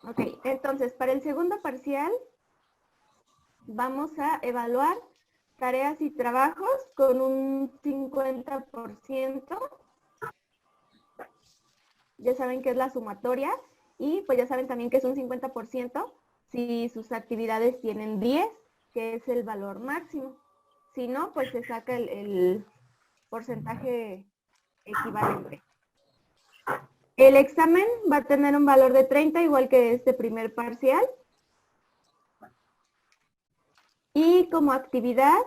Ok, entonces para el segundo parcial vamos a evaluar tareas y trabajos con un 50%. Ya saben que es la sumatoria y pues ya saben también que es un 50% si sus actividades tienen 10, que es el valor máximo. Si no, pues se saca el porcentaje equivalente. El examen va a tener un valor de 30, igual que este primer parcial. Y como actividad,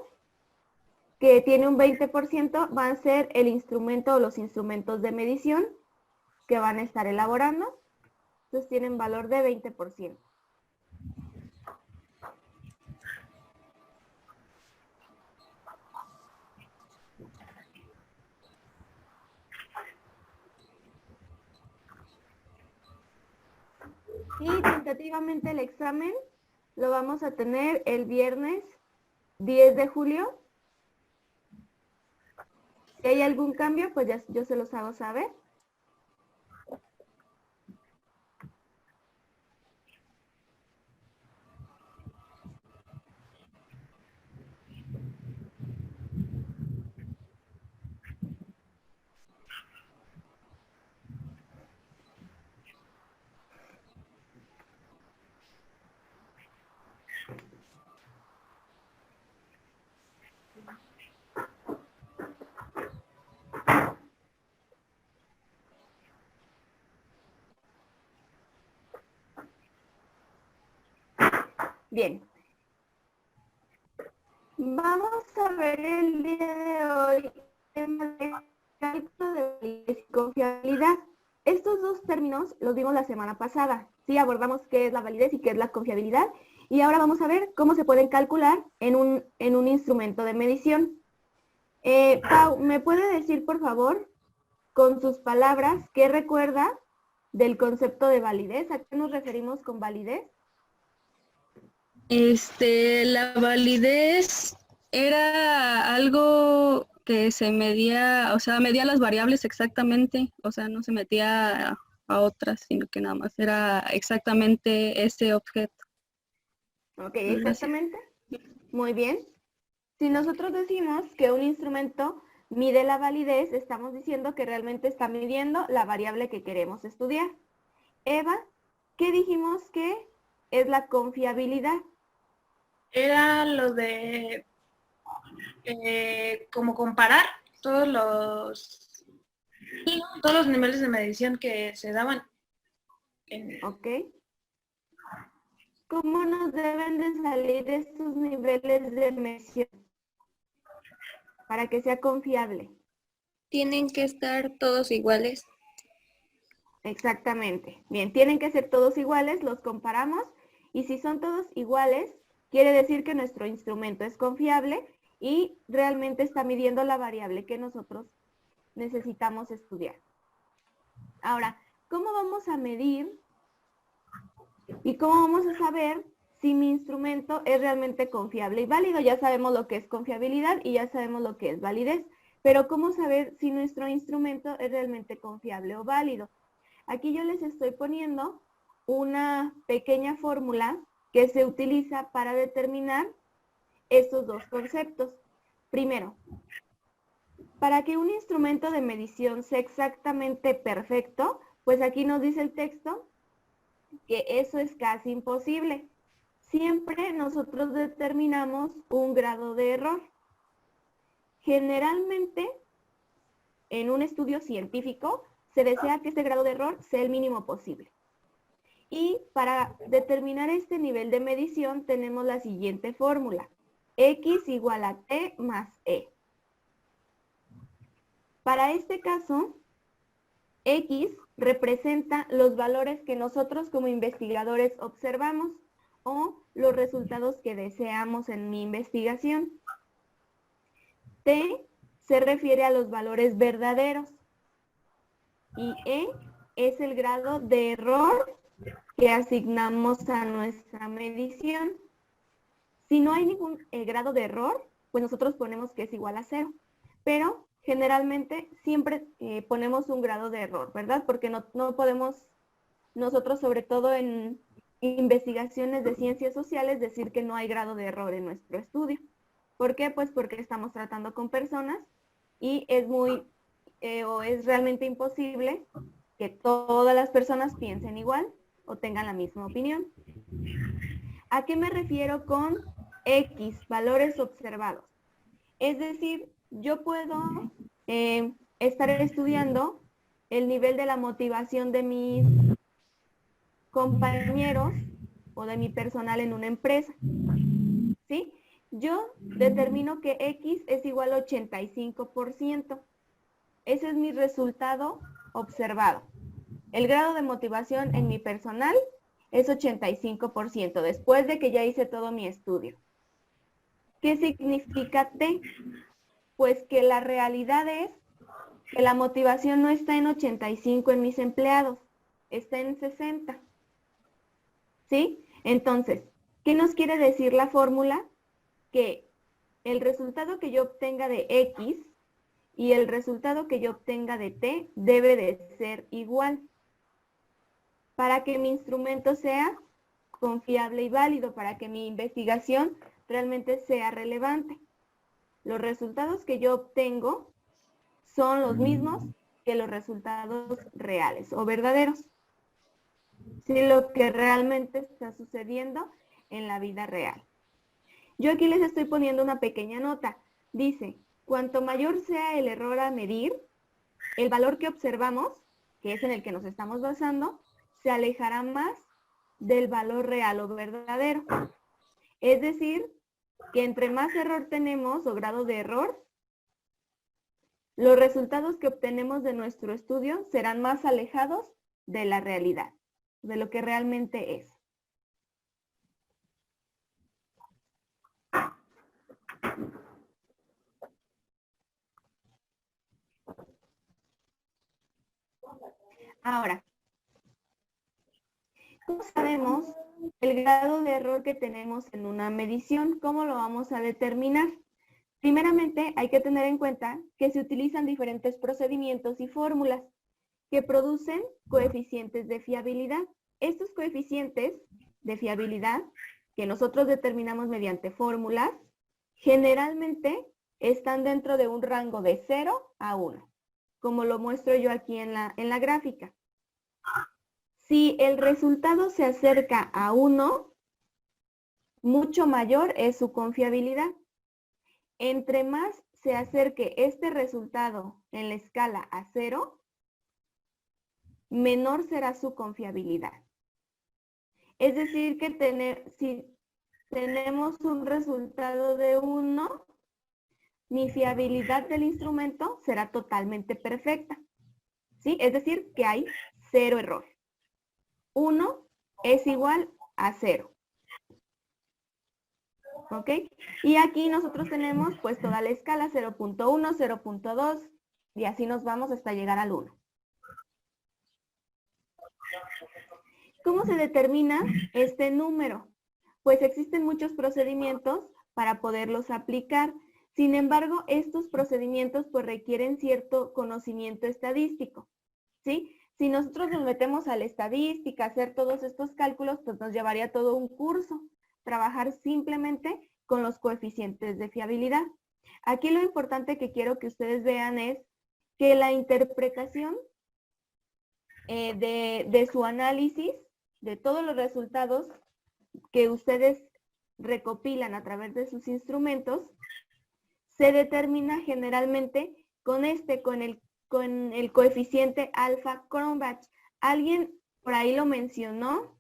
que tiene un 20%, va a ser el instrumento o los instrumentos de medición que van a estar elaborando. Entonces tienen valor de 20%. Y tentativamente el examen lo vamos a tener el viernes 10 de julio. Si hay algún cambio, pues ya yo se los hago saber. Bien. Vamos a ver el día de hoy tema de cálculo de validez y confiabilidad. Estos dos términos los vimos la semana pasada. Sí, abordamos qué es la validez y qué es la confiabilidad. Y ahora vamos a ver cómo se pueden calcular en un instrumento de medición. Pau, ¿me puede decir, por favor, con sus palabras, qué recuerda del concepto de validez? ¿A qué nos referimos con validez? La validez era algo que se medía, o sea, medía las variables exactamente, o sea, no se metía a otras, sino que nada más era exactamente ese objeto. Ok, Gracias. exactamente. Muy bien. Si nosotros decimos que un instrumento mide la validez, estamos diciendo que realmente está midiendo la variable que queremos estudiar. Eva, ¿qué dijimos que es la confiabilidad? Era lo de como comparar todos los niveles de medición que se daban. ¿Ok? ¿Cómo nos deben de salir estos niveles de medición para que sea confiable? Tienen que estar todos iguales. Exactamente. Bien, tienen que ser todos iguales, los comparamos y si son todos iguales, quiere decir que nuestro instrumento es confiable y realmente está midiendo la variable que nosotros necesitamos estudiar. Ahora, ¿cómo vamos a medir y cómo vamos a saber si mi instrumento es realmente confiable y válido? Ya sabemos lo que es confiabilidad y ya sabemos lo que es validez, pero ¿cómo saber si nuestro instrumento es realmente confiable o válido? Aquí yo les estoy poniendo una pequeña fórmula que se utiliza para determinar estos dos conceptos. Primero, para que un instrumento de medición sea exactamente perfecto, pues aquí nos dice el texto que eso es casi imposible. Siempre nosotros determinamos un grado de error. Generalmente, en un estudio científico, se desea que este grado de error sea el mínimo posible. Y para determinar este nivel de medición tenemos la siguiente fórmula. X igual a T más E. Para este caso, X representa los valores que nosotros como investigadores observamos o los resultados que deseamos en mi investigación. T se refiere a los valores verdaderos y E es el grado de error que asignamos a nuestra medición. Si no hay ningún grado de error, pues nosotros ponemos que es igual a 0. Pero generalmente siempre ponemos un grado de error, ¿verdad? Porque no podemos, nosotros sobre todo en investigaciones de ciencias sociales decir que no hay grado de error en nuestro estudio. ¿Por qué? Pues porque estamos tratando con personas y es o es realmente imposible que todas las personas piensen igual o tengan la misma opinión. ¿A qué me refiero con X, valores observados? Es decir, yo puedo estar estudiando el nivel de la motivación de mis compañeros o de mi personal en una empresa, ¿sí? Yo determino que X es igual a 85%. Ese es mi resultado observado. El grado de motivación en mi personal es 85%, después de que ya hice todo mi estudio. ¿Qué significa T? Pues que la realidad es que la motivación no está en 85 en mis empleados, está en 60. ¿Sí? Entonces, ¿qué nos quiere decir la fórmula? Que el resultado que yo obtenga de X y el resultado que yo obtenga de T debe de ser igual para que mi instrumento sea confiable y válido, para que mi investigación realmente sea relevante. Los resultados que yo obtengo son los mismos que los resultados reales o verdaderos. Sí, lo que realmente está sucediendo en la vida real. Yo aquí les estoy poniendo una pequeña nota. Dice, cuanto mayor sea el error a medir, el valor que observamos, que es en el que nos estamos basando, se alejará más del valor real o verdadero. Es decir, que entre más error tenemos o grado de error, los resultados que obtenemos de nuestro estudio serán más alejados de la realidad, de lo que realmente es. Ahora, ¿cómo sabemos el grado de error que tenemos en una medición? ¿Cómo lo vamos a determinar? Primeramente, hay que tener en cuenta que se utilizan diferentes procedimientos y fórmulas que producen coeficientes de fiabilidad. Estos coeficientes de fiabilidad que nosotros determinamos mediante fórmulas, generalmente están dentro de un rango de 0 a 1, como lo muestro yo aquí en la gráfica. Si el resultado se acerca a 1, mucho mayor es su confiabilidad. Entre más se acerque este resultado en la escala a 0, menor será su confiabilidad. Es decir, que si tenemos un resultado de 1, mi fiabilidad del instrumento será totalmente perfecta. ¿Sí? Es decir, que hay 0 error. 1 es igual a 0. ¿Ok? Y aquí nosotros tenemos pues toda la escala 0.1, 0.2 y así nos vamos hasta llegar al 1. ¿Cómo se determina este número? Pues existen muchos procedimientos para poderlos aplicar. Sin embargo, estos procedimientos pues requieren cierto conocimiento estadístico, ¿sí? Si nosotros nos metemos a la estadística, hacer todos estos cálculos, pues nos llevaría todo un curso. Trabajar simplemente con los coeficientes de fiabilidad. Aquí lo importante que quiero que ustedes vean es que la interpretación de su análisis, de todos los resultados que ustedes recopilan a través de sus instrumentos, se determina generalmente con el coeficiente alfa Cronbach. Alguien por ahí lo mencionó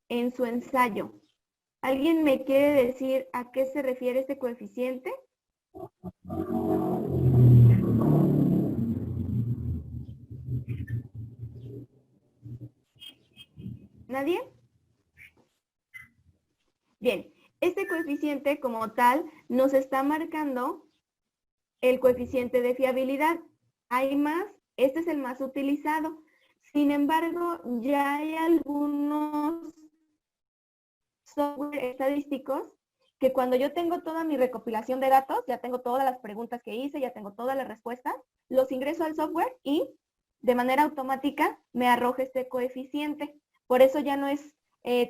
en su ensayo. ¿Alguien me quiere decir a qué se refiere este coeficiente? ¿Nadie? Bien, este coeficiente como tal nos está marcando el coeficiente de fiabilidad. Hay más, este es el más utilizado. Sin embargo, ya hay algunos software estadísticos que cuando yo tengo toda mi recopilación de datos, ya tengo todas las preguntas que hice, ya tengo todas las respuestas, los ingreso al software y de manera automática me arroja este coeficiente. Por eso ya no es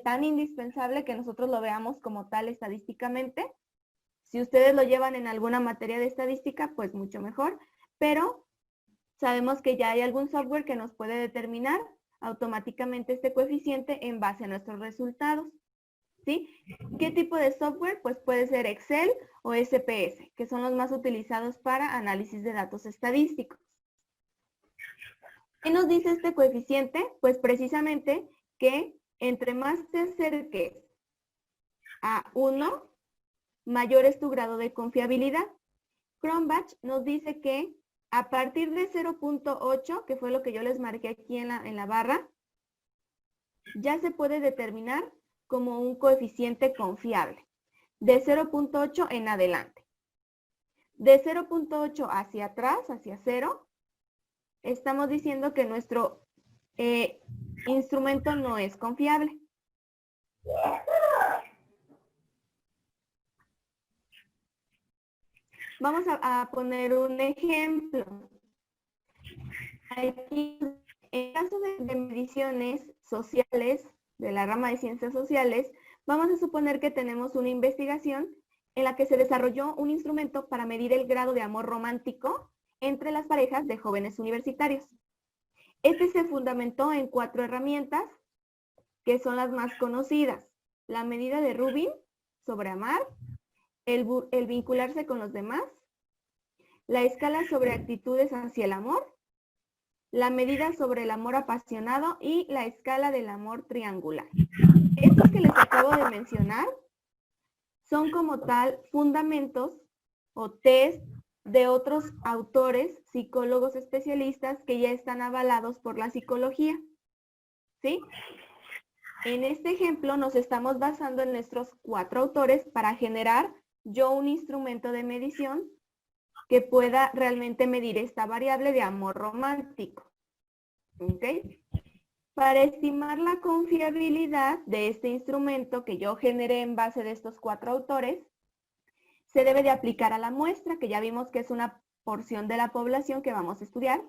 tan indispensable que nosotros lo veamos como tal estadísticamente. Si ustedes lo llevan en alguna materia de estadística, pues mucho mejor, pero sabemos que ya hay algún software que nos puede determinar automáticamente este coeficiente en base a nuestros resultados. ¿Sí? ¿Qué tipo de software? Pues puede ser Excel o SPS, que son los más utilizados para análisis de datos estadísticos. ¿Qué nos dice este coeficiente? Pues precisamente que entre más te acerques a 1, mayor es tu grado de confiabilidad. Cronbach nos dice que a partir de 0.8, que fue lo que yo les marqué aquí en la barra, ya se puede determinar como un coeficiente confiable. De 0.8 en adelante. De 0.8 hacia atrás, hacia 0, estamos diciendo que nuestro instrumento no es confiable. Vamos a poner un ejemplo. Aquí, en caso de mediciones sociales, de la rama de ciencias sociales, vamos a suponer que tenemos una investigación en la que se desarrolló un instrumento para medir el grado de amor romántico entre las parejas de jóvenes universitarios. Este se fundamentó en 4 herramientas que son las más conocidas. La medida de Rubin sobre amar, el vincularse con los demás, la escala sobre actitudes hacia el amor, la medida sobre el amor apasionado y la escala del amor triangular. Estos que les acabo de mencionar son como tal fundamentos o test de otros autores, psicólogos especialistas que ya están avalados por la psicología. ¿Sí? En este ejemplo nos estamos basando en nuestros 4 autores para generar yo un instrumento de medición que pueda realmente medir esta variable de amor romántico. ¿Ok? Para estimar la confiabilidad de este instrumento que yo generé en base de estos 4 autores, se debe de aplicar a la muestra, que ya vimos que es una porción de la población que vamos a estudiar,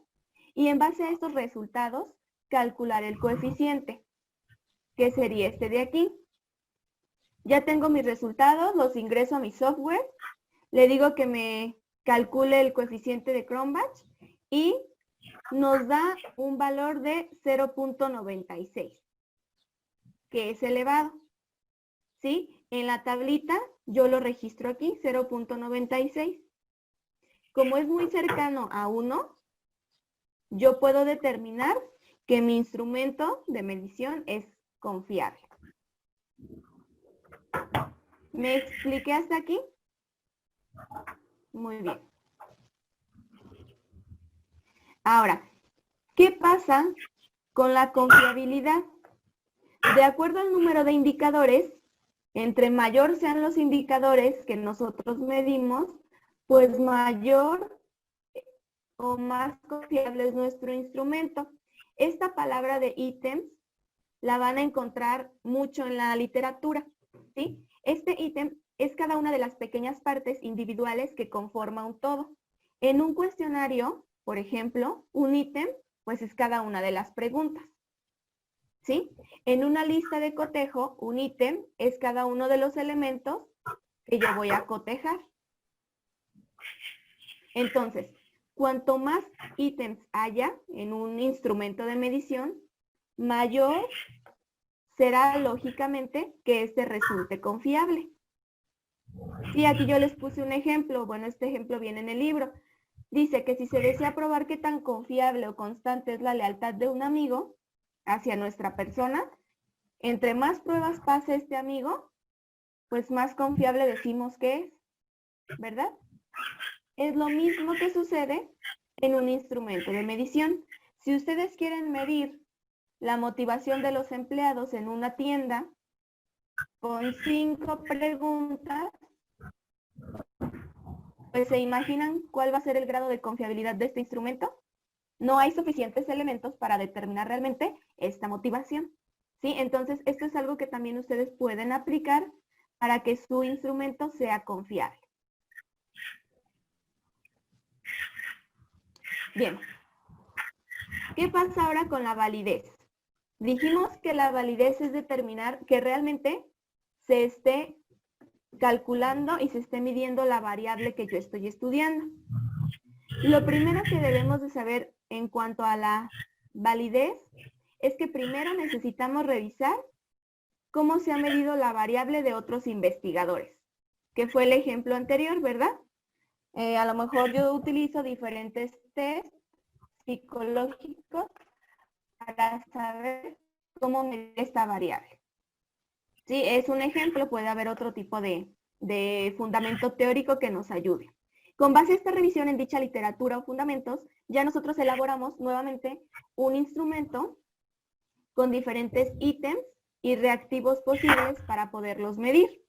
y en base a estos resultados, calcular el coeficiente, que sería este de aquí. Ya tengo mis resultados, los ingreso a mi software, le digo que me calcule el coeficiente de Cronbach y nos da un valor de 0.96, que es elevado. ¿Sí? En la tablita yo lo registro aquí, 0.96. Como es muy cercano a 1, yo puedo determinar que mi instrumento de medición es confiable. ¿Me expliqué hasta aquí? Muy bien. Ahora, ¿qué pasa con la confiabilidad? De acuerdo al número de indicadores, entre mayor sean los indicadores que nosotros medimos, pues mayor o más confiable es nuestro instrumento. Esta palabra de ítems la van a encontrar mucho en la literatura, ¿sí? Este ítem es cada una de las pequeñas partes individuales que conforma un todo. En un cuestionario, por ejemplo, un ítem, pues es cada una de las preguntas, ¿sí? En una lista de cotejo, un ítem es cada uno de los elementos que yo voy a cotejar. Entonces, cuanto más ítems haya en un instrumento de medición, mayor será lógicamente que este resulte confiable. Sí, aquí yo les puse un ejemplo. Bueno, este ejemplo viene en el libro. Dice que si se desea probar qué tan confiable o constante es la lealtad de un amigo hacia nuestra persona, entre más pruebas pase este amigo, pues más confiable decimos que es, ¿verdad? Es lo mismo que sucede en un instrumento de medición. Si ustedes quieren medir la motivación de los empleados en una tienda con 5 preguntas, pues ¿se imaginan cuál va a ser el grado de confiabilidad de este instrumento? No hay suficientes elementos para determinar realmente esta motivación, ¿sí? Entonces, esto es algo que también ustedes pueden aplicar para que su instrumento sea confiable. Bien. ¿Qué pasa ahora con la validez? Dijimos que la validez es determinar que realmente se esté calculando y se esté midiendo la variable que yo estoy estudiando. Lo primero que debemos de saber en cuanto a la validez es que primero necesitamos revisar cómo se ha medido la variable de otros investigadores, que fue el ejemplo anterior, ¿verdad? A lo mejor yo utilizo diferentes test psicológicos para saber cómo medir esta variable. Sí, es un ejemplo, puede haber otro tipo de fundamento teórico que nos ayude. Con base a esta revisión en dicha literatura o fundamentos, ya nosotros elaboramos nuevamente un instrumento con diferentes ítems y reactivos posibles para poderlos medir.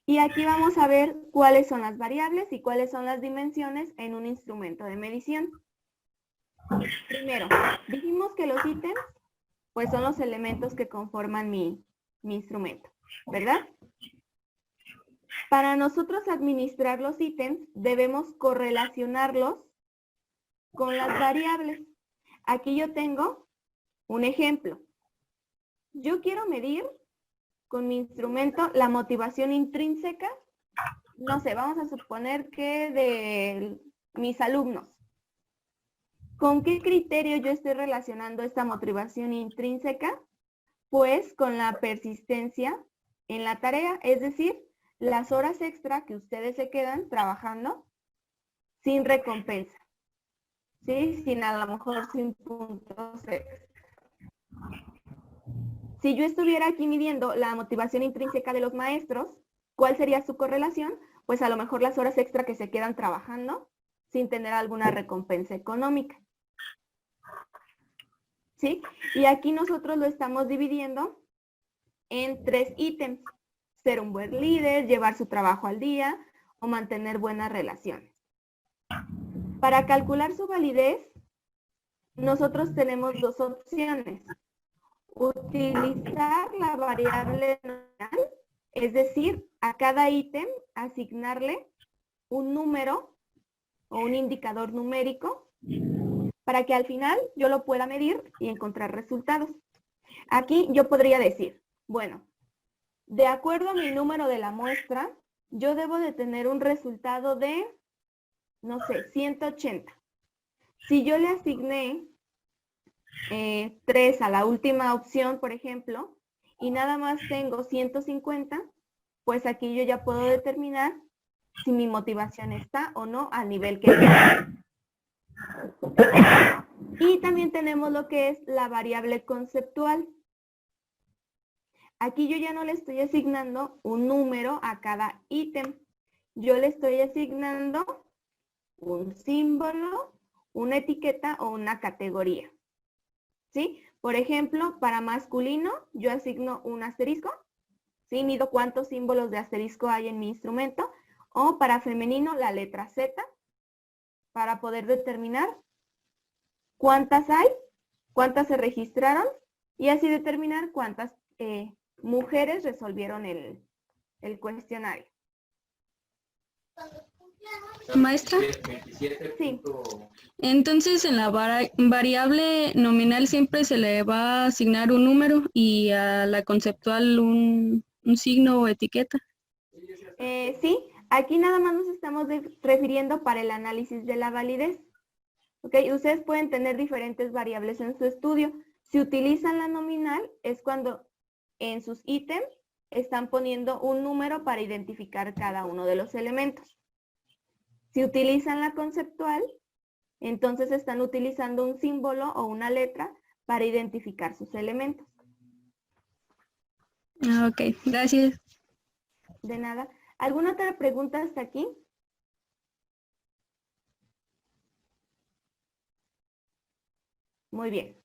Y aquí vamos a ver cuáles son las variables y cuáles son las dimensiones en un instrumento de medición. Primero, dijimos que los ítems pues son los elementos que conforman mi instrumento, ¿verdad? Para nosotros administrar los ítems, debemos correlacionarlos con las variables. Aquí yo tengo un ejemplo. Yo quiero medir con mi instrumento la motivación intrínseca, no sé, vamos a suponer que de mis alumnos. ¿Con qué criterio yo estoy relacionando esta motivación intrínseca? Pues con la persistencia en la tarea, es decir, las horas extra que ustedes se quedan trabajando sin recompensa, ¿sí? Sin a lo mejor sin puntos extra. Si yo estuviera aquí midiendo la motivación intrínseca de los maestros, ¿cuál sería su correlación? Pues a lo mejor las horas extra que se quedan trabajando sin tener alguna recompensa económica. ¿Sí? Y aquí nosotros lo estamos dividiendo en 3 ítems. Ser un buen líder, llevar su trabajo al día o mantener buenas relaciones. Para calcular su validez, nosotros tenemos 2 opciones. Utilizar la variable nominal, es decir, a cada ítem asignarle un número o un indicador numérico para que al final yo lo pueda medir y encontrar resultados. Aquí yo podría decir, bueno, de acuerdo a mi número de la muestra, yo debo de tener un resultado de, no sé, 180. Si yo le asigné 3 a la última opción, por ejemplo, y nada más tengo 150, pues aquí yo ya puedo determinar si mi motivación está o no al nivel que quiero. Y también tenemos lo que es la variable conceptual. Aquí yo ya no le estoy asignando un número a cada ítem. Yo le estoy asignando un símbolo, una etiqueta o una categoría. ¿Sí? Por ejemplo, para masculino yo asigno un asterisco. ¿Sí? Mido cuántos símbolos de asterisco hay en mi instrumento. O para femenino la letra Z para poder determinar cuántas hay, cuántas se registraron y así determinar cuántas mujeres resolvieron el cuestionario. Maestra. Sí. Entonces en la variable nominal siempre se le va a asignar un número y a la conceptual un signo o etiqueta. Sí, aquí nada más nos estamos refiriendo para el análisis de la validez. ¿Ok? Ustedes pueden tener diferentes variables en su estudio. Si utilizan la nominal es cuando en sus ítems están poniendo un número para identificar cada uno de los elementos. Si utilizan la conceptual, entonces están utilizando un símbolo o una letra para identificar sus elementos. Ok, gracias. De nada. ¿Alguna otra pregunta hasta aquí? Muy bien.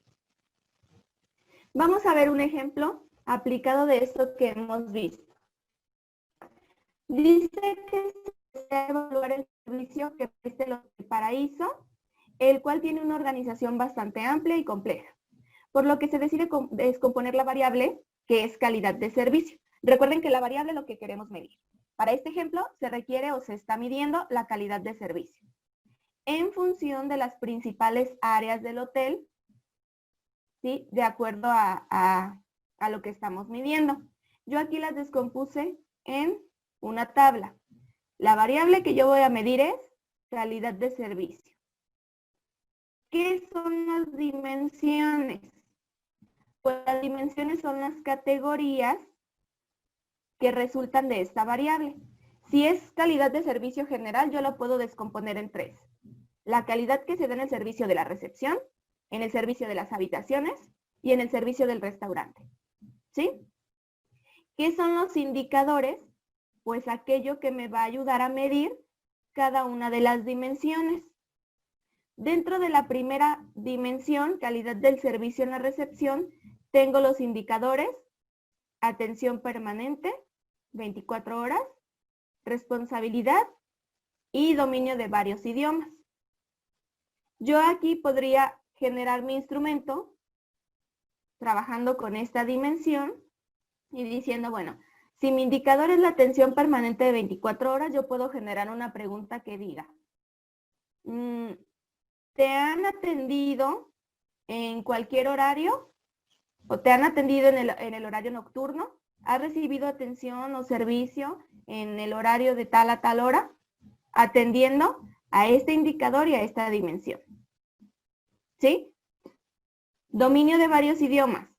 Vamos a ver un ejemplo aplicado de esto que hemos visto. Dice que se desea evaluar el servicio que ofrece el Hotel Paraíso, el cual tiene una organización bastante amplia y compleja, por lo que se decide descomponer la variable que es calidad de servicio. Recuerden que la variable es lo que queremos medir. Para este ejemplo se requiere o se está midiendo la calidad de servicio en función de las principales áreas del hotel ¿sí? De acuerdo a lo que estamos midiendo. Yo aquí las descompuse en una tabla. La variable que yo voy a medir es calidad de servicio. ¿Qué son las dimensiones? Pues las dimensiones son las categorías que resultan de esta variable. Si es calidad de servicio general, yo lo puedo descomponer en 3. La calidad que se da en el servicio de la recepción, en el servicio de las habitaciones y en el servicio del restaurante. ¿Sí? ¿Qué son los indicadores? Pues aquello que me va a ayudar a medir cada una de las dimensiones. Dentro de la primera dimensión, calidad del servicio en la recepción, tengo los indicadores, atención permanente, 24 horas, responsabilidad y dominio de varios idiomas. Yo aquí podría generar mi instrumento trabajando con esta dimensión y diciendo, bueno, si mi indicador es la atención permanente de 24 horas, yo puedo generar una pregunta que diga, ¿te han atendido en cualquier horario? ¿O te han atendido en el horario nocturno? ¿Has recibido atención o servicio en el horario de tal a tal hora? Atendiendo a este indicador y a esta dimensión. ¿Sí? Dominio de varios idiomas.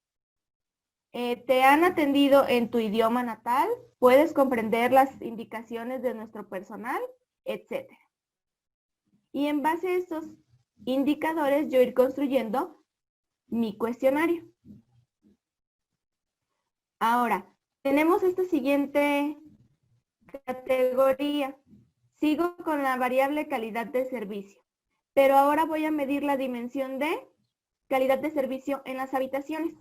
¿Te han atendido en tu idioma natal? ¿Puedes comprender las indicaciones de nuestro personal? Etcétera. Y en base a estos indicadores, yo ir construyendo mi cuestionario. Ahora, tenemos esta siguiente categoría. Sigo con la variable calidad de servicio, pero ahora voy a medir la dimensión de calidad de servicio en las habitaciones.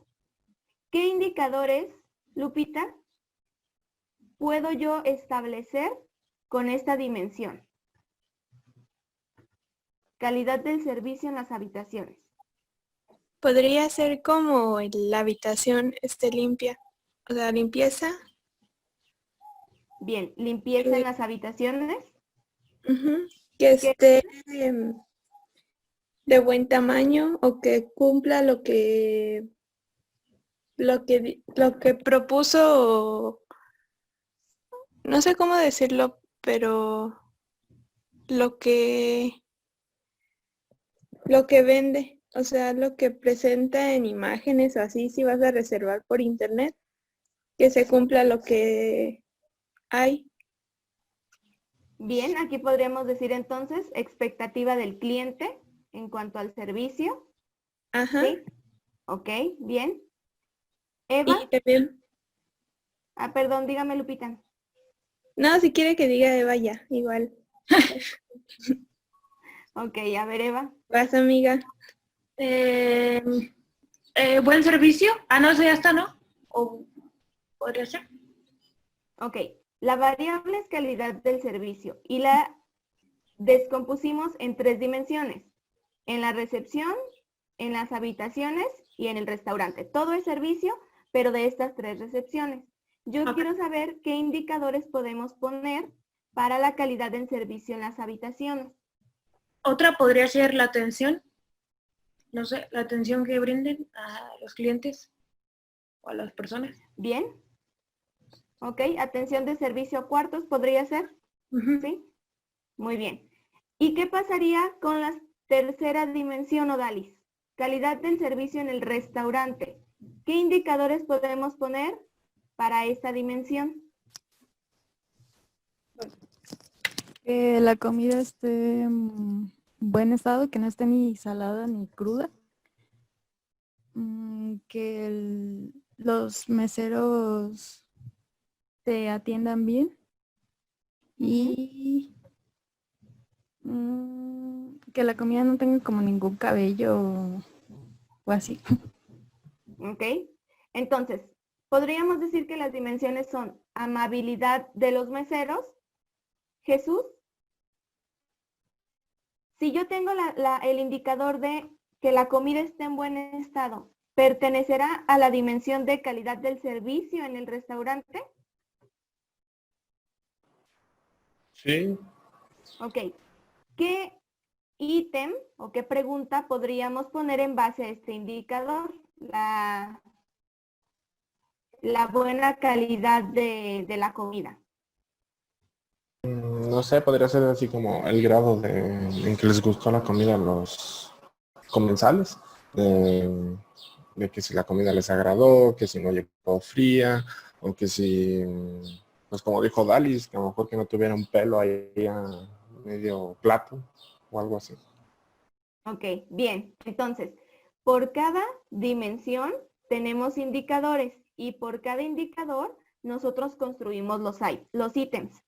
¿Qué indicadores, Lupita, puedo yo establecer con esta dimensión? Calidad del servicio en las habitaciones. Podría ser como la habitación esté limpia, o sea, limpieza. Bien, limpieza en las habitaciones. Que esté de buen tamaño o que cumpla lo que propuso, no sé cómo decirlo, pero lo que vende, o sea, lo que presenta en imágenes o así, si vas a reservar por internet, que se cumpla lo que hay. Bien, aquí podríamos decir entonces expectativa del cliente en cuanto al servicio. Ajá. ¿Sí? Ok, bien. Eva. Y también, Perdón, dígame, Lupita. no, si quiere que diga Eva ya, igual. Ok, a ver, Eva. Vas, amiga. Buen servicio. No, eso ya está, ¿no? ¿O podría ser? Ok, la variable es calidad del servicio y la descompusimos en 3 dimensiones. En la recepción, en las habitaciones y en el restaurante. Todo es servicio, pero de estas 3 recepciones. Yo quiero saber qué indicadores podemos poner para la calidad del servicio en las habitaciones. Otra podría ser la atención. No sé, la atención que brinden a los clientes o a las personas. Bien. Ok, atención de servicio a cuartos podría ser. ¿Sí? Muy bien. ¿Y qué pasaría con la tercera dimensión, Odalis? Calidad del servicio en el restaurante. ¿Qué indicadores podemos poner para esta dimensión? Que la comida esté en buen estado, que no esté ni salada ni cruda. Que los meseros te atiendan bien. Y que la comida no tenga como ningún cabello o así. ¿Ok? Entonces, podríamos decir que las dimensiones son amabilidad de los meseros. Jesús, si yo tengo el indicador de que la comida esté en buen estado, ¿pertenecerá a la dimensión de calidad del servicio en el restaurante? Sí. Ok. ¿Qué ítem o qué pregunta podríamos poner en base a este indicador? la buena calidad de la comida? No sé, podría ser así como el grado en que les gustó la comida a los comensales. De que si la comida les agradó, que si no llegó fría, o que si, pues como dijo Dalis, que a lo mejor que no tuviera un pelo ahí a medio plato o algo así. Ok, bien. Entonces, por cada dimensión tenemos indicadores y por cada indicador nosotros construimos los ítems,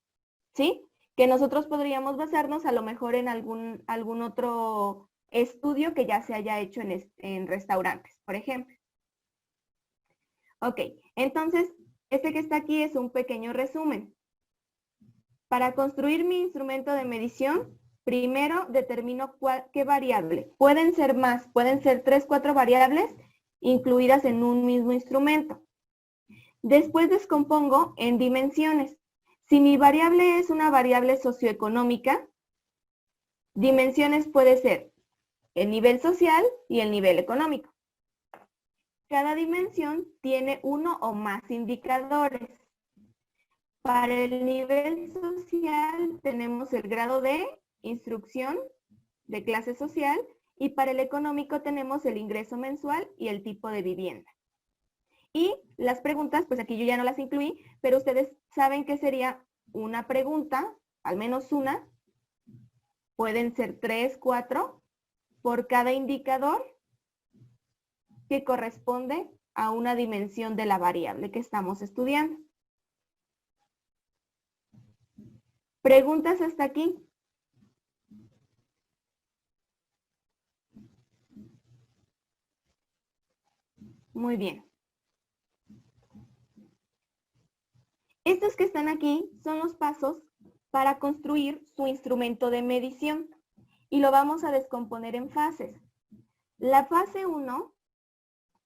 ¿sí? Que nosotros podríamos basarnos a lo mejor en algún otro estudio que ya se haya hecho en restaurantes, por ejemplo. Ok, entonces, este que está aquí es un pequeño resumen. Para construir mi instrumento de medición, primero determino qué variable. Pueden ser más, pueden ser 3, 4 variables incluidas en un mismo instrumento. Después descompongo en dimensiones. Si mi variable es una variable socioeconómica, dimensiones puede ser el nivel social y el nivel económico. Cada dimensión tiene uno o más indicadores. Para el nivel social tenemos el grado de instrucción de clase social y para el económico tenemos el ingreso mensual y el tipo de vivienda. Y las preguntas, pues aquí yo ya no las incluí, pero ustedes saben que sería una pregunta, al menos una, pueden ser 3, 4, por cada indicador que corresponde a una dimensión de la variable que estamos estudiando. ¿Preguntas hasta aquí? Muy bien. Estos que están aquí son los pasos para construir su instrumento de medición y lo vamos a descomponer en fases. La fase 1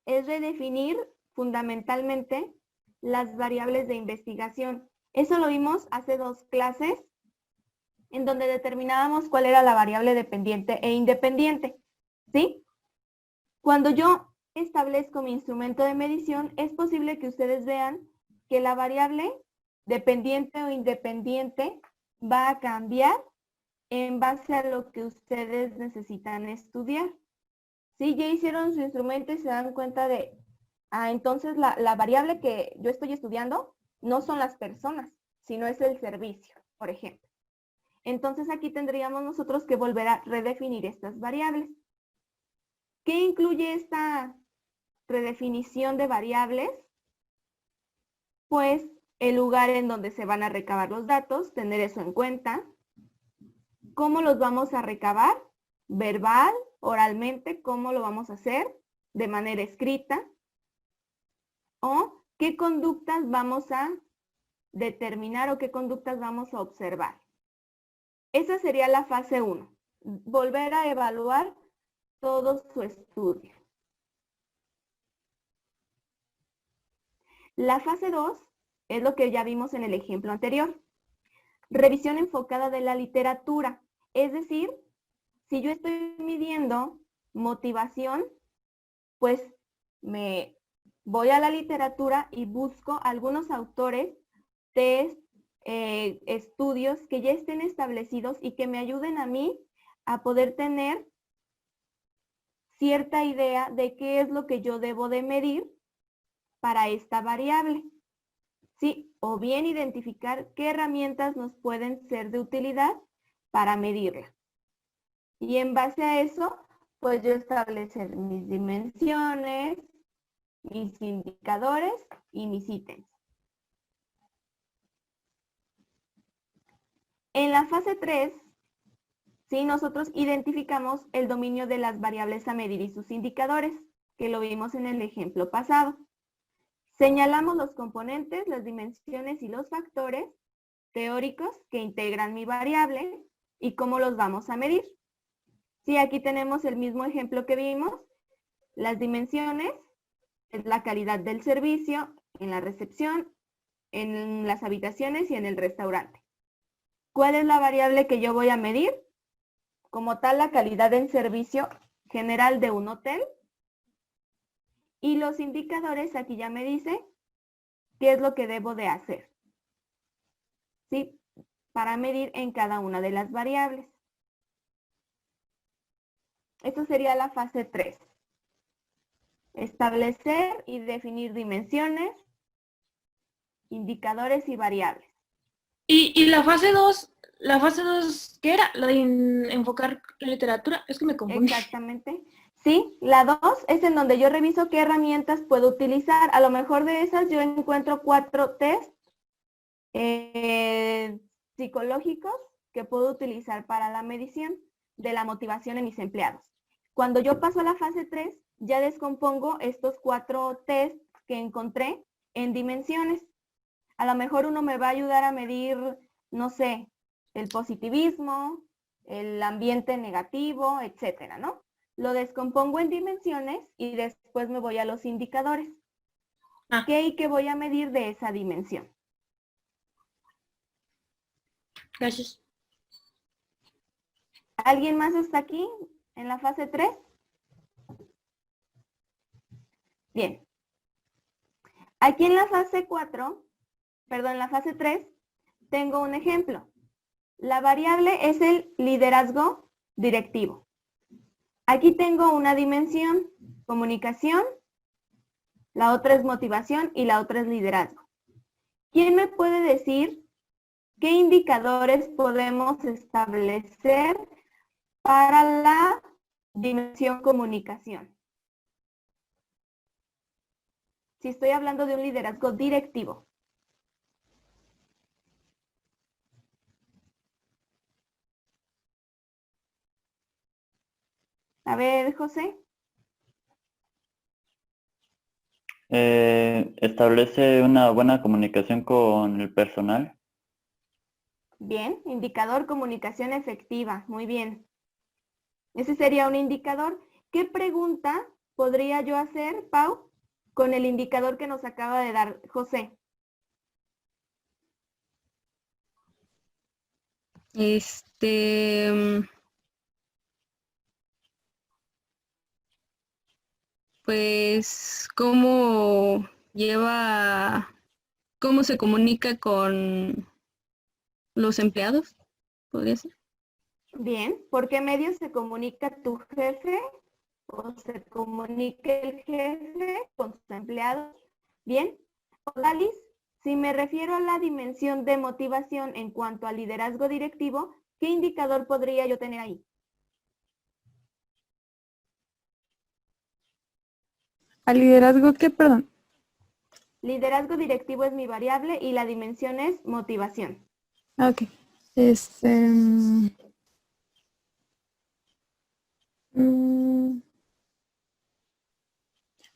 es redefinir fundamentalmente las variables de investigación. Eso lo vimos hace 2 clases en donde determinábamos cuál era la variable dependiente e independiente, ¿sí? Cuando yo establezco mi instrumento de medición, es posible que ustedes vean que la variable dependiente o independiente va a cambiar en base a lo que ustedes necesitan estudiar. ¿Sí? Ya hicieron su instrumento y se dan cuenta de, entonces la variable que yo estoy estudiando no son las personas, sino es el servicio, por ejemplo. Entonces aquí tendríamos nosotros que volver a redefinir estas variables. ¿Qué incluye esta redefinición de variables? Pues el lugar en donde se van a recabar los datos, tener eso en cuenta. ¿Cómo los vamos a recabar? Verbal, oralmente, ¿cómo lo vamos a hacer? De manera escrita. ¿O qué conductas vamos a determinar o qué conductas vamos a observar? Esa sería la fase 1. Volver a evaluar todo su estudio. La fase 2 es lo que ya vimos en el ejemplo anterior. Revisión enfocada de la literatura. Es decir, si yo estoy midiendo motivación, pues me voy a la literatura y busco algunos autores, test, estudios que ya estén establecidos y que me ayuden a mí a poder tener cierta idea de qué es lo que yo debo de medir para esta variable. ¿Sí? O bien identificar qué herramientas nos pueden ser de utilidad para medirla. Y en base a eso, pues yo establecer mis dimensiones, mis indicadores y mis ítems. En la fase 3, ¿sí? Nosotros identificamos el dominio de las variables a medir y sus indicadores, que lo vimos en el ejemplo pasado. Señalamos los componentes, las dimensiones y los factores teóricos que integran mi variable y cómo los vamos a medir. Sí, aquí tenemos el mismo ejemplo que vimos. Las dimensiones es la calidad del servicio en la recepción, en las habitaciones y en el restaurante. ¿Cuál es la variable que yo voy a medir? Como tal, la calidad del servicio general de un hotel Y los indicadores, aquí ya me dice qué es lo que debo de hacer. ¿Sí? Para medir en cada una de las variables. Esto sería la fase 3. Establecer y definir dimensiones, indicadores y variables. Y la fase 2, ¿qué era? La de enfocar la literatura. Es que me confundí. Exactamente. Sí, la 2 es en donde yo reviso qué herramientas puedo utilizar. A lo mejor de esas yo encuentro 4 test psicológicos que puedo utilizar para la medición de la motivación en mis empleados. Cuando yo paso a la fase 3, ya descompongo estos 4 test que encontré en dimensiones. A lo mejor uno me va a ayudar a medir, no sé, el positivismo, el ambiente negativo, etcétera, ¿no? Lo descompongo en dimensiones y después me voy a los indicadores. ¿Qué y qué voy a medir de esa dimensión? Gracias. ¿Alguien más está aquí en la fase 3? Bien. Aquí en la fase 4, perdón, en la fase 3, tengo un ejemplo. La variable es el liderazgo directivo. Aquí tengo una dimensión, comunicación, la otra es motivación y la otra es liderazgo. ¿Quién me puede decir qué indicadores podemos establecer para la dimensión comunicación? Si estoy hablando de un liderazgo directivo. A ver, José. Establece una buena comunicación con el personal. Bien, indicador comunicación efectiva. Muy bien. Ese sería un indicador. ¿Qué pregunta podría yo hacer, Pau, con el indicador que nos acaba de dar José? Pues, cómo se comunica con los empleados, podría ser. Bien, ¿por qué medio se comunica tu jefe o se comunica el jefe con sus empleados? Bien, Odalis, si me refiero a la dimensión de motivación en cuanto al liderazgo directivo, ¿qué indicador podría yo tener ahí? ¿Al liderazgo qué, perdón? Liderazgo directivo es mi variable y la dimensión es motivación. Ok. Mm,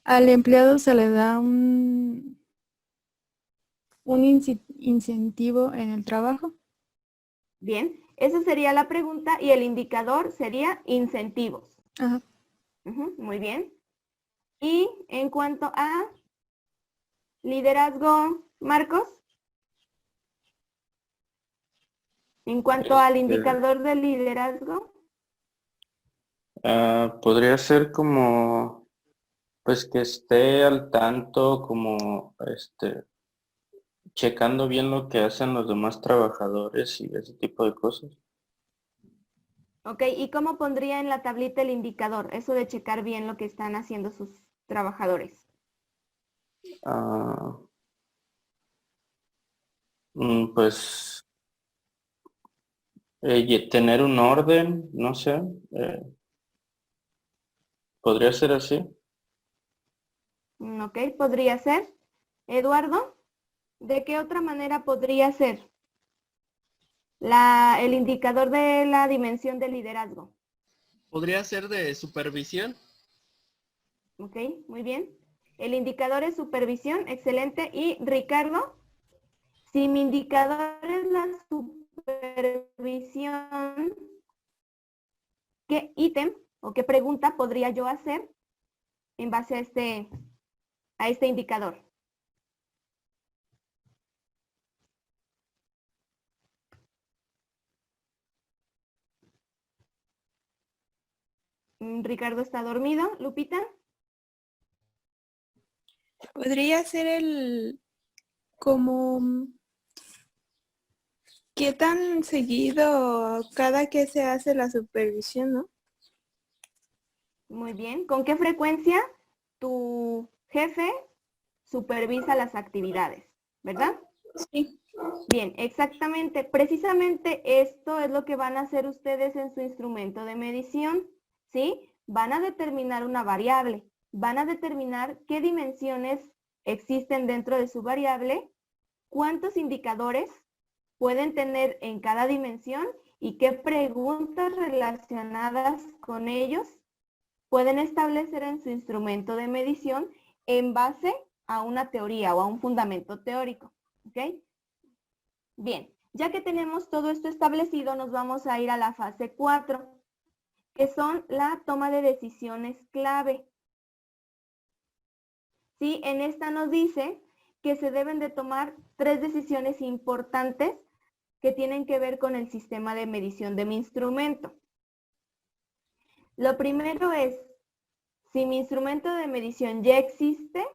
al empleado se le da un incentivo en el trabajo. Bien, esa sería la pregunta y el indicador sería incentivos. Ajá. Muy bien. Y en cuanto a liderazgo, Marcos, en cuanto al indicador de liderazgo, Podría ser como, pues que esté al tanto, como, checando bien lo que hacen los demás trabajadores y ese tipo de cosas. ok, ¿y cómo pondría en la tablita el indicador? Eso de checar bien lo que están haciendo sus trabajadores. Ah, pues tener un orden, no sé, podría ser así. Ok, podría ser. Eduardo, ¿de qué otra manera podría ser el indicador de la dimensión de liderazgo? ¿Podría ser de supervisión? Ok, muy bien. El indicador es supervisión, excelente. Y Ricardo, si mi indicador es la supervisión, ¿qué ítem o qué pregunta podría yo hacer en base a este indicador? Ricardo está dormido. Lupita. Podría ser el como qué tan seguido cada que se hace la supervisión, ¿no? Muy bien. ¿Con qué frecuencia tu jefe supervisa las actividades? ¿Verdad? Sí. Bien, exactamente. Precisamente esto es lo que van a hacer ustedes en su instrumento de medición, ¿sí? Van a determinar una variable, van a determinar qué dimensiones existen dentro de su variable, cuántos indicadores pueden tener en cada dimensión y qué preguntas relacionadas con ellos pueden establecer en su instrumento de medición en base a una teoría o a un fundamento teórico, ¿ok? Bien, ya que tenemos todo esto establecido, nos vamos a ir a la fase 4, que son la toma de decisiones clave. Sí, en esta nos dice que se deben de tomar 3 decisiones importantes que tienen que ver con el sistema de medición de mi instrumento. Lo primero es, si mi instrumento de medición ya existe,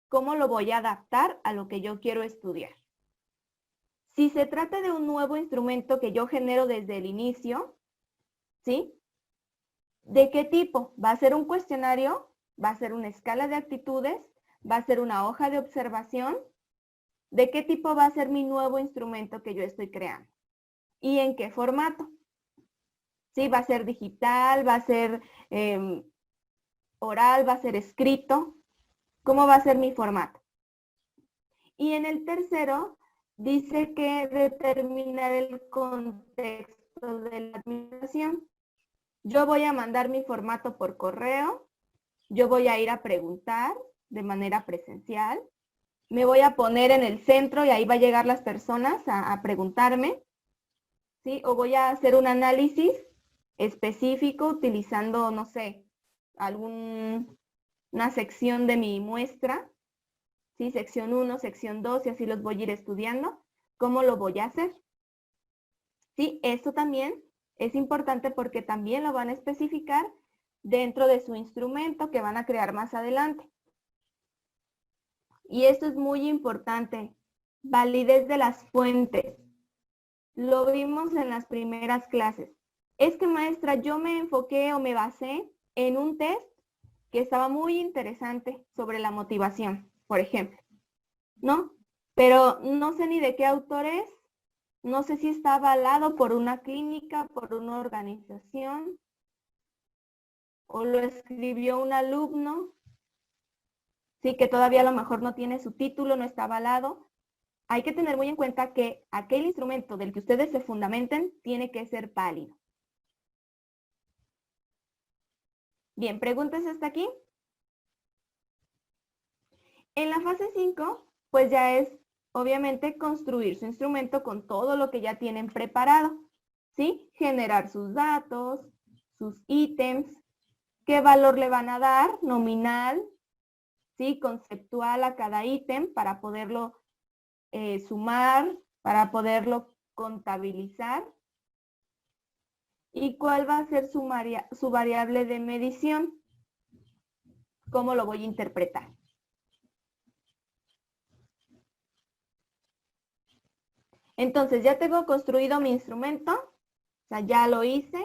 ¿cómo lo voy a adaptar a lo que yo quiero estudiar? Si se trata de un nuevo instrumento que yo genero desde el inicio, ¿sí? ¿De qué tipo? ¿Va a ser un cuestionario? ¿Va a ser una escala de actitudes? ¿Va a ser una hoja de observación? ¿De qué tipo va a ser mi nuevo instrumento que yo estoy creando? ¿Y en qué formato? ¿Sí? ¿Va a ser digital? ¿Va a ser oral? ¿Va a ser escrito? ¿Cómo va a ser mi formato? Y en el tercero, dice que determinar el contexto de la administración. Yo voy a mandar mi formato por correo, yo voy a ir a preguntar de manera presencial, me voy a poner en el centro y ahí va a llegar las personas a preguntarme, ¿sí? O voy a hacer un análisis específico utilizando, no sé, alguna sección de mi muestra, ¿sí? Sección 1, sección 2 y así los voy a ir estudiando. ¿Cómo lo voy a hacer? Sí, esto también es importante porque también lo van a especificar dentro de su instrumento que van a crear más adelante. Y esto es muy importante, validez de las fuentes. Lo vimos en las primeras clases. Es que, maestra, yo me enfoqué o me basé en un test que estaba muy interesante sobre la motivación, por ejemplo, ¿no? Pero no sé ni de qué autor es, no sé si está avalado por una clínica, por una organización, o lo escribió un alumno, sí, que todavía a lo mejor no tiene su título, no está avalado. Hay que tener muy en cuenta que aquel instrumento del que ustedes se fundamenten tiene que ser válido. Bien, preguntas hasta aquí. En la fase 5, pues ya es obviamente construir su instrumento con todo lo que ya tienen preparado, ¿sí? Generar sus datos, sus ítems, qué valor le van a dar, nominal, ¿sí? Conceptual a cada ítem para poderlo sumar, para poderlo contabilizar. ¿Y cuál va a ser su variable de medición? ¿Cómo lo voy a interpretar? Entonces, ya tengo construido mi instrumento, o sea, ya lo hice.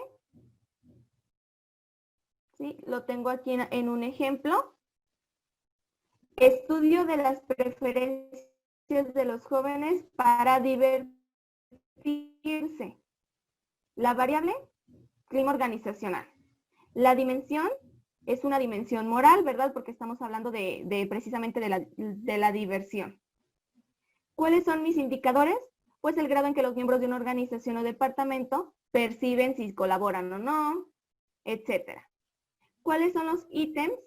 ¿Sí? Lo tengo aquí en un ejemplo. Estudio de las preferencias de los jóvenes para divertirse. La variable, clima organizacional. La dimensión es una dimensión moral, ¿verdad? Porque estamos hablando precisamente de la diversión. ¿Cuáles son mis indicadores? Pues el grado en que los miembros de una organización o departamento perciben si colaboran o no, etcétera. ¿Cuáles son los ítems?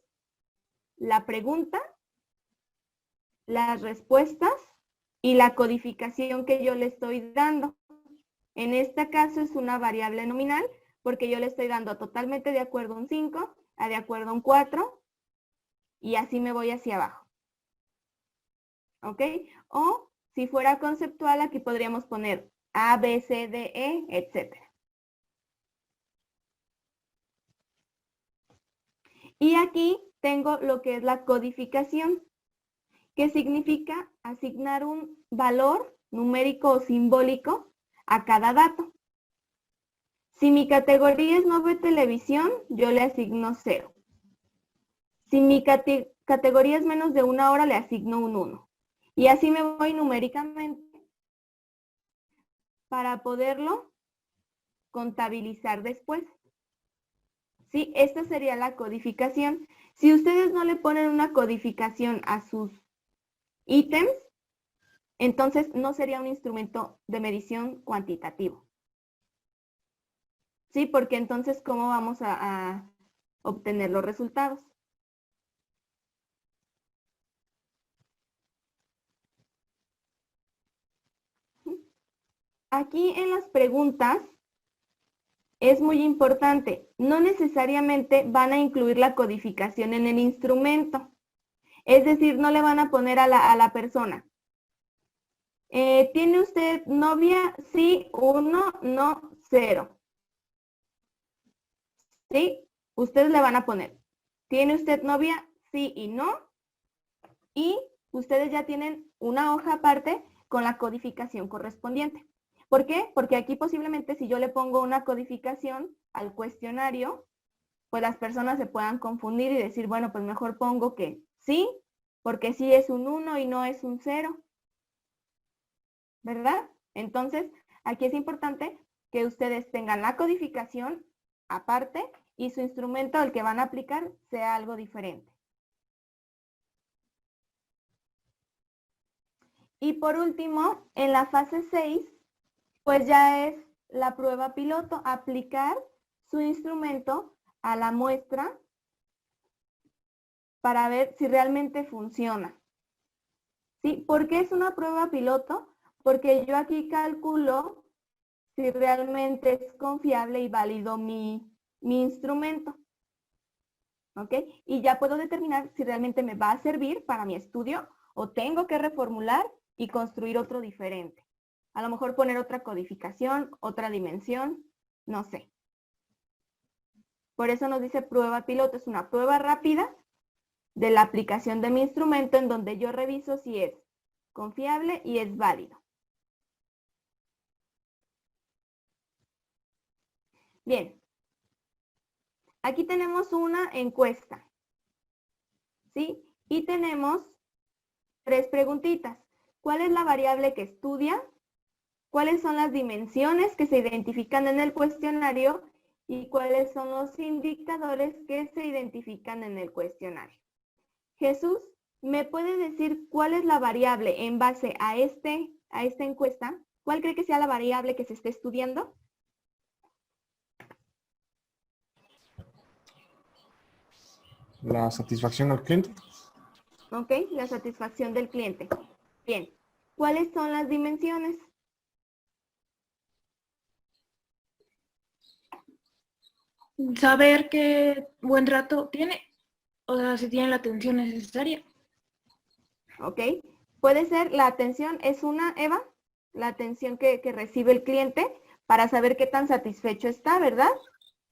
La pregunta, las respuestas y la codificación que yo le estoy dando. En este caso es una variable nominal porque yo le estoy dando totalmente de acuerdo a un 5, a de acuerdo a un 4 y así me voy hacia abajo. ¿Ok? O si fuera conceptual, aquí podríamos poner A, B, C, D, E, etc. Y aquí tengo lo que es la codificación. que significa asignar un valor numérico o simbólico a cada dato. Si mi categoría es no ve televisión, yo le asigno 0. Si mi categoría es menos de 1 hora, le asigno un 1. Y así me voy numéricamente para poderlo contabilizar después. ¿Sí? Esta sería la codificación. Si ustedes no le ponen una codificación a sus ítems, entonces no sería un instrumento de medición cuantitativo. ¿Sí? Porque entonces, ¿cómo vamos a obtener los resultados? Aquí en las preguntas es muy importante, no necesariamente van a incluir la codificación en el instrumento. Es decir, no le van a poner a la persona. ¿Tiene usted novia? Sí, 1, no, 0. ¿Sí? Ustedes le van a poner, ¿tiene usted novia? Sí y no. Y ustedes ya tienen una hoja aparte con la codificación correspondiente. ¿Por qué? Porque aquí posiblemente si yo le pongo una codificación al cuestionario, pues las personas se puedan confundir y decir, bueno, pues mejor pongo que sí, porque sí es un 1 y no es un 0. ¿Verdad? Entonces, aquí es importante que ustedes tengan la codificación aparte y su instrumento al que van a aplicar sea algo diferente. Y por último, en la fase 6, pues ya es la prueba piloto, aplicar su instrumento a la muestra para ver si realmente funciona. ¿Sí? ¿Por qué es una prueba piloto? Porque yo aquí calculo si realmente es confiable y válido mi instrumento. ¿Ok? Y ya puedo determinar si realmente me va a servir para mi estudio o tengo que reformular y construir otro diferente. A lo mejor poner otra codificación, otra dimensión, no sé. Por eso nos dice prueba piloto, es una prueba rápida de la aplicación de mi instrumento en donde yo reviso si es confiable y es válido. Bien, aquí tenemos una encuesta, ¿sí? Y tenemos 3 preguntitas. ¿Cuál es la variable que estudia? ¿Cuáles son las dimensiones que se identifican en el cuestionario? ¿Y cuáles son los indicadores que se identifican en el cuestionario? Jesús, ¿me puede decir cuál es la variable en base a esta encuesta? ¿Cuál cree que sea la variable que se esté estudiando? La satisfacción al cliente. ¿Ok? La satisfacción del cliente. Bien. ¿Cuáles son las dimensiones? Saber qué buen trato tiene, o sea, si tiene la atención necesaria. ¿Ok? Puede ser la atención, es una, Eva, la atención que recibe el cliente para saber qué tan satisfecho está, ¿verdad?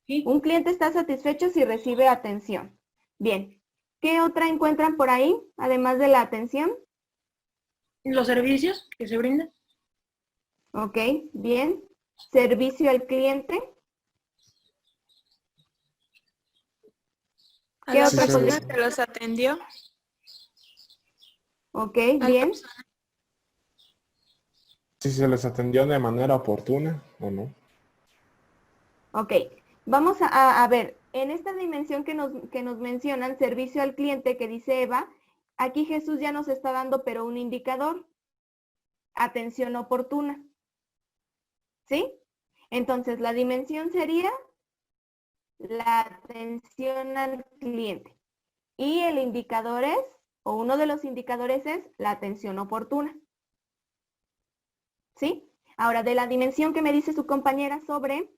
Sí. Un cliente está satisfecho si recibe atención. Bien. ¿Qué otra encuentran por ahí, además de la atención? Los servicios que se brindan. Ok, bien. Servicio al cliente. A ¿Qué la otra persona podría? que los atendió. Ok, A la bien. persona. Si se les atendió de manera oportuna o no. Ok, vamos a ver, en esta dimensión que nos mencionan, servicio al cliente, que dice Eva, aquí Jesús ya nos está dando, pero un indicador, atención oportuna. ¿Sí? Entonces, la dimensión sería la atención al cliente. Y el indicador es, o uno de los indicadores es, la atención oportuna. ¿Sí? Ahora, de la dimensión que me dice su compañera sobre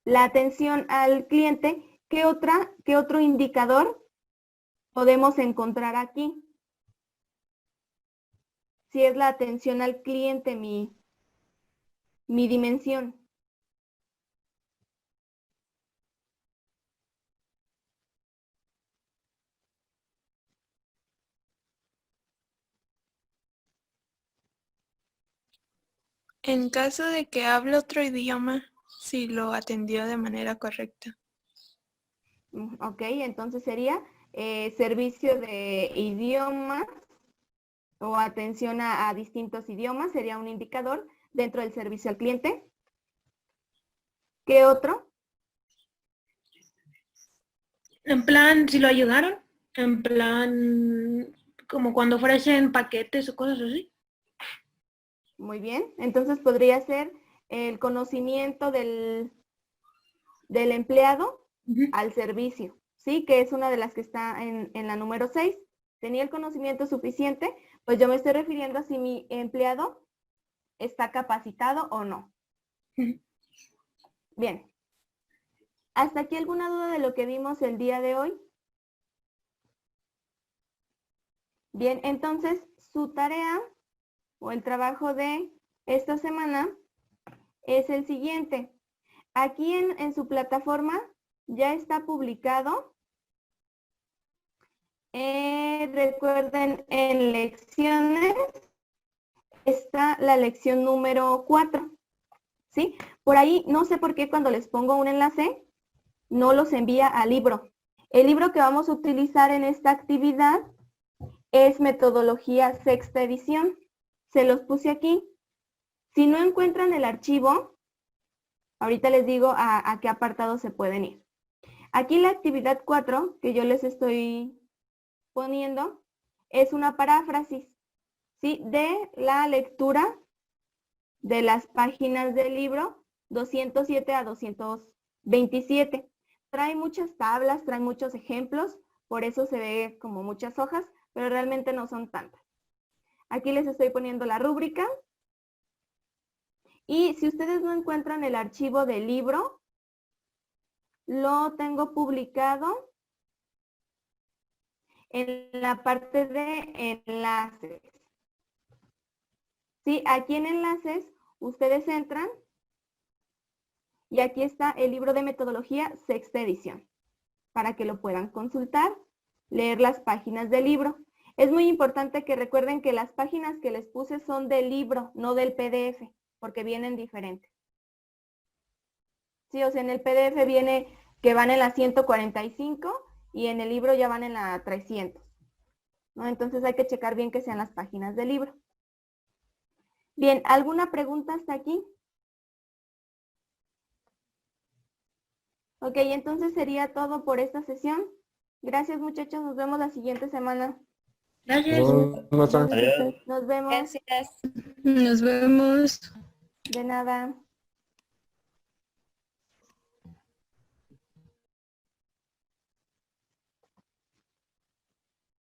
la atención al cliente, ¿qué otro indicador podemos encontrar aquí? Si es la atención al cliente mi dimensión. En caso de que hable otro idioma, si lo atendió de manera correcta. Ok, entonces sería servicio de idiomas o atención a distintos idiomas, sería un indicador dentro del servicio al cliente. ¿Qué otro? En plan, si lo ayudaron, en plan, como cuando ofrecen paquetes o cosas así. Muy bien, entonces podría ser el conocimiento del empleado al servicio, ¿sí? Que es una de las que está en la número 6. ¿Tenía el conocimiento suficiente? Pues yo me estoy refiriendo a si mi empleado está capacitado o no. Bien. ¿Hasta aquí alguna duda de lo que vimos el día de hoy? Bien, entonces su tarea o el trabajo de esta semana es el siguiente. Aquí en su plataforma ya está publicado. Recuerden, en lecciones está la lección número 4. ¿Sí? Por ahí, no sé por qué cuando les pongo un enlace, no los envía al libro. El libro que vamos a utilizar en esta actividad es Metodología Sexta Edición. Se los puse aquí. Si no encuentran el archivo, ahorita les digo a qué apartado se pueden ir. Aquí la actividad 4 que yo les estoy poniendo es una paráfrasis, ¿sí? De la lectura de las páginas del libro 207 a 227. Trae muchas tablas, trae muchos ejemplos, por eso se ve como muchas hojas, pero realmente no son tantas. Aquí les estoy poniendo la rúbrica. Y si ustedes no encuentran el archivo del libro, lo tengo publicado en la parte de enlaces. Sí, aquí en enlaces, ustedes entran y aquí está el libro de metodología sexta edición, para que lo puedan consultar, leer las páginas del libro. Es muy importante que recuerden que las páginas que les puse son del libro, no del PDF, porque vienen diferentes. Sí, o sea, en el PDF viene que van en la 145 y en el libro ya van en la 300. ¿No? Entonces hay que checar bien que sean las páginas del libro. Bien, ¿alguna pregunta hasta aquí? Ok, entonces sería todo por esta sesión. Gracias, muchachos. Nos vemos la siguiente semana. Gracias. No, Adiós. Nos vemos. Nos vemos. De nada.